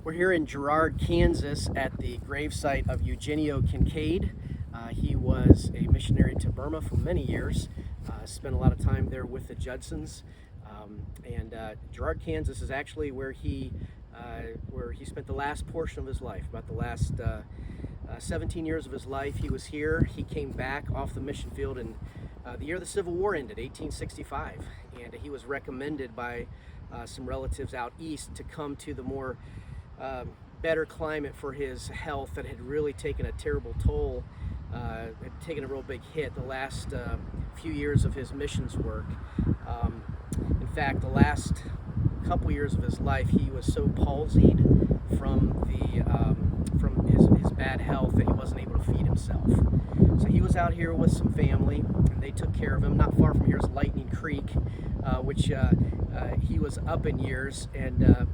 We're here in Girard, Kansas at the gravesite of Eugenio Kincaid. He was a missionary to Burma for many years, spent a lot of time there with the Judsons. Girard, Kansas is actually where he spent the last portion of his life, about the last 17 years of his life. He was here. He came back off the mission field in the year the Civil War ended, 1865, and he was recommended by some relatives out east to come to the more better climate for his health that had really taken a terrible toll, had taken a real big hit the last few years of his missions work. In fact, the last couple years of his life, he was so palsied from his bad health that he wasn't able to feed himself. So he was out here with some family, and they took care of him. Not far from here is Lightning Creek, which he was up in years, and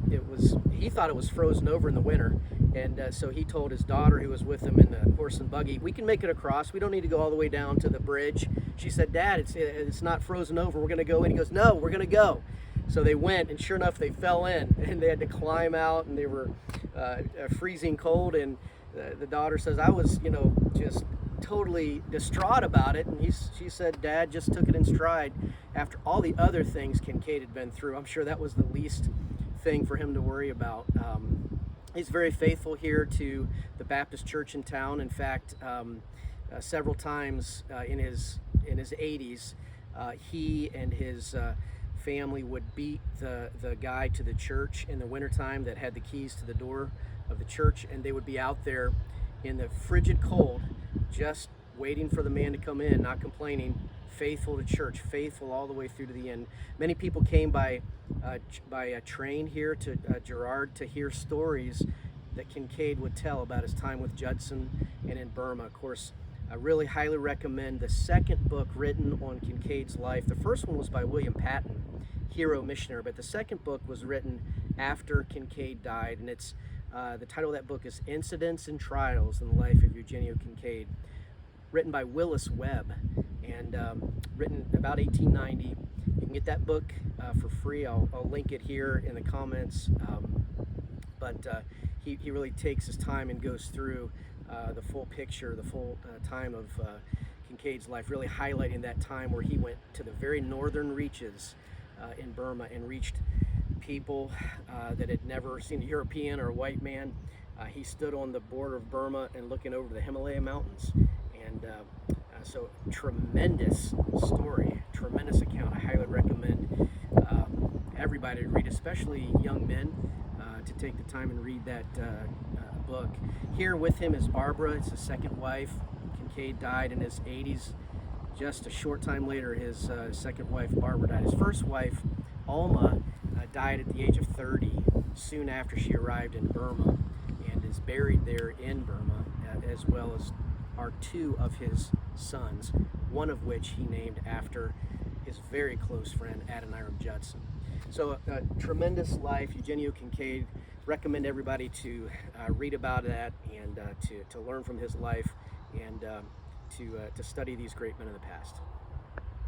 he thought it was frozen over in the winter, and so he told his daughter, who was with him in the horse and buggy, "We can make it across. We don't need to go all the way down to the bridge." She said, "Dad, it's not frozen over. We're going to go in." He goes, "No, we're going to go." So they went, and sure enough, they fell in, and they had to climb out, and they were freezing cold. And the daughter says, "I was, just totally distraught about it." And she said, "Dad just took it in stride. After all the other things Kincaid had been through, I'm sure that was the least thing for him to worry about." He's very faithful here to the Baptist church in town. In fact, several times in his 80s, he and his family would beat the guy to the church in the wintertime that had the keys to the door of the church, and they would be out there in the frigid cold just waiting for the man to come in, not complaining, faithful to church, faithful all the way through to the end. Many people came by a train here to Girard to hear stories that Kincaid would tell about his time with Judson and in Burma. Of course, I really highly recommend the second book written on Kincaid's life. The first one was by William Patton, Hero Missionary, but the second book was written after Kincaid died, and it's the title of that book is Incidents and Trials in the Life of Eugenio Kincaid, written by Willis Webb, and written about 1890. You can get that book for free. I'll link it here in the comments. He really takes his time and goes through the full picture, the full time of Kincaid's life, really highlighting that time where he went to the very northern reaches in Burma and reached people that had never seen a European or a white man. He stood on the border of Burma and looking over the Himalaya mountains. And so tremendous story, tremendous account. I highly recommend everybody to read, especially young men, to take the time and read that book. Here with him is Barbara. It's his second wife. Kincaid died in his 80s. Just a short time later, his second wife, Barbara, died. His first wife, Alma, died at the age of 30, soon after she arrived in Burma, and is buried there in Burma, as well as are two of his sons, one of which he named after his very close friend, Adoniram Judson. So a tremendous life, Eugenio Kincaid. Recommend everybody to read about that and to learn from his life and to study these great men of the past.